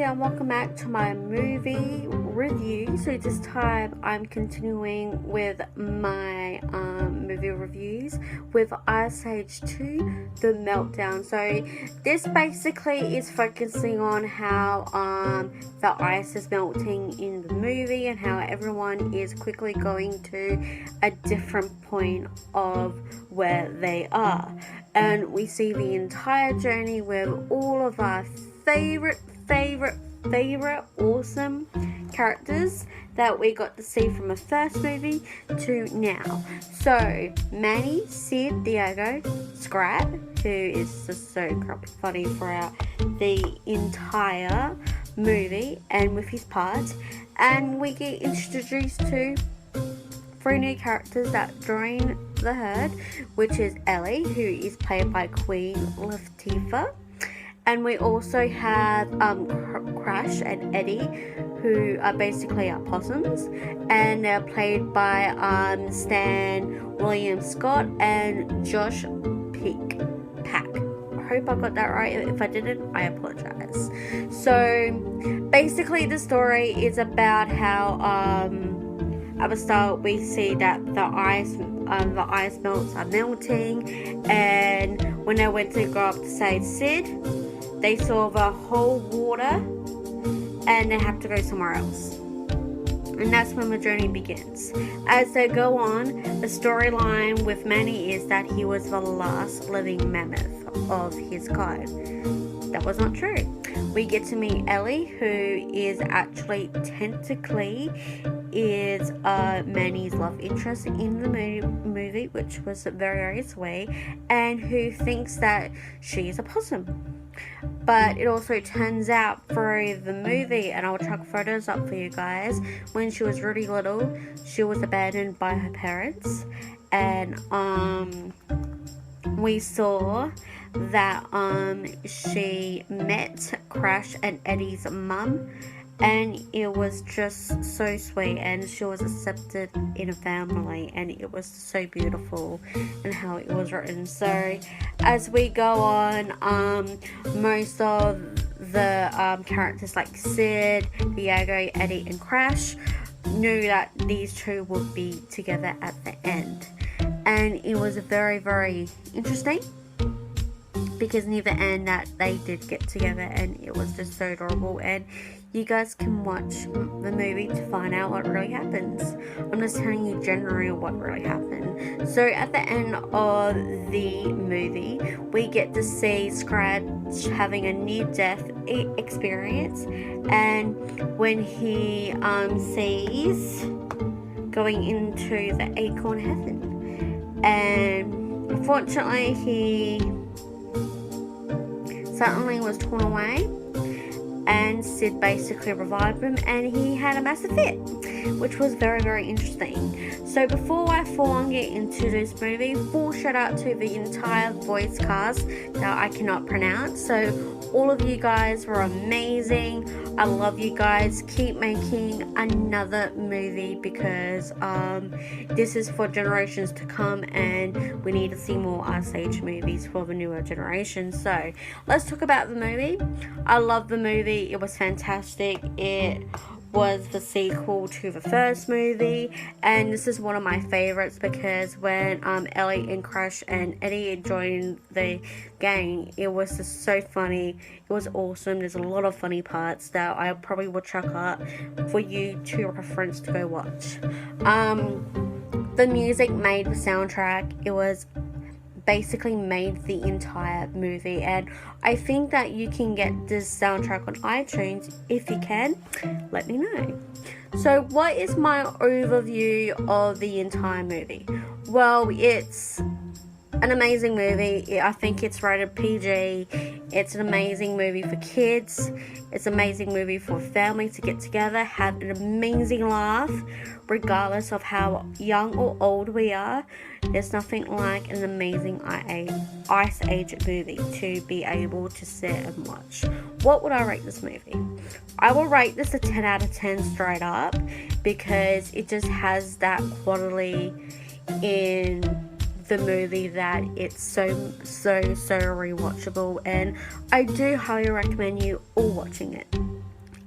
and welcome back to my movie review. So this time I'm continuing with my movie reviews with Ice Age 2, The Meltdown. So this basically is focusing on how the ice is melting in the movie and how everyone is quickly going to a different point of where they are. And we see the entire journey with all of our favorite awesome characters that we got to see from the first movie to now. So Manny, Sid, Diego, Scrap, who is just so funny throughout the entire movie and with his parts, and we get introduced to 3 new characters that join the herd, which is Ellie, who is played by Queen Latifah, and we also have Crash and Eddie, who are basically our possums, and they're played by Stan William Scott and Josh Pack. I hope I got that right. If I didn't, I apologize. So basically the story is about how at the start we see that the ice melts are melting, and when they went to go up to save Sid, they saw the whole water and they have to go somewhere else. And that's when the journey begins. As they go on, the storyline with Manny is that he was the last living mammoth of his kind. That was not true. We get to meet Ellie, who is actually technically is Manny's love interest in the movie, which was very, very sweet, and who thinks that she is a possum. But it also turns out through the movie, and I'll chuck photos up for you guys, when she was really little, she was abandoned by her parents, and we saw that she met Crash and Eddie's mum, and it was just so sweet, and she was accepted in a family, and it was so beautiful and how it was written. So as we go on, most of the characters like Sid, Diego, Eddie and Crash knew that these two would be together at the end, and it was very, very interesting, because near the end that they did get together, and it was just so adorable. And you guys can watch the movie to find out what really happens. I'm just telling you generally what really happened. So at the end of the movie, we get to see Scratch having a near-death experience, and when he sees going into the acorn heaven, and unfortunately he suddenly was torn away, and Sid basically revived him, and he had a massive fit, which was very, very interesting. So before I full on get into this movie, full shout out to the entire voice cast that I cannot pronounce. So all of you guys were amazing. I love you guys. Keep making another movie, because this is for generations to come, and we need to see more Ice Age movies for the newer generation. So let's talk about the movie. I love the movie. It was fantastic. It was the sequel to the first movie, and this is one of my favorites, because when Ellie and Crash and Eddie joined the gang, it was just so funny. It was awesome. There's a lot of funny parts that I probably will chuck up for you to reference to go watch. The music made the soundtrack. It was basically made the entire movie, and I think that you can get this soundtrack on iTunes. If you can, let me know. So what is my overview of the entire movie? Well, it's an amazing movie. I think it's rated PG. It's an amazing movie for kids. It's an amazing movie for families to get together, have an amazing laugh, regardless of how young or old we are. There's nothing like an amazing Ice Age movie to be able to sit and watch. What would I rate this movie? I will rate this a 10 out of 10 straight up, because it just has that quality in the movie that it's so rewatchable, and I do highly recommend you all watching it.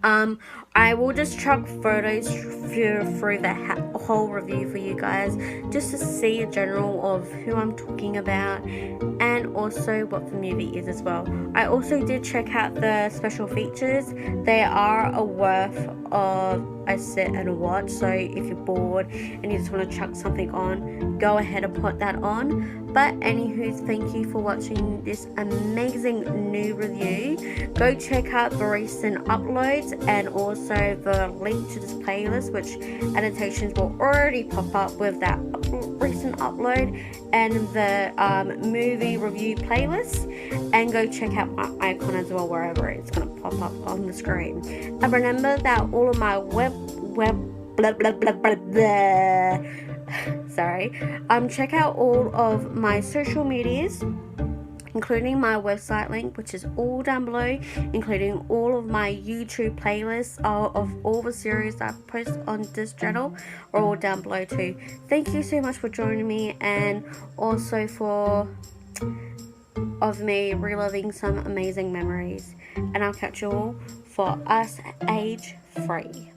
I will just chuck photos through the whole review for you guys, just to see a general of who I'm talking about and also what the movie is as well. I also did check out the special features. They are a worth of a sit and a watch, so if you're bored and you just want to chuck something on, go ahead and put that on. But anywho, thank you for watching this amazing new review. Go check out the recent uploads and also the link to this playlist, which annotations will already pop up with that recent upload, and the movie review playlist. And go check out my icon as well, wherever it's going to pop up on the screen. And remember that all of my check out all of my social medias, including my website link, which is all down below, including all of my YouTube playlists of all the series I post on this channel are all down below too. Thank you so much for joining me, and also of me reliving some amazing memories. And I'll catch you all for Us Age Free.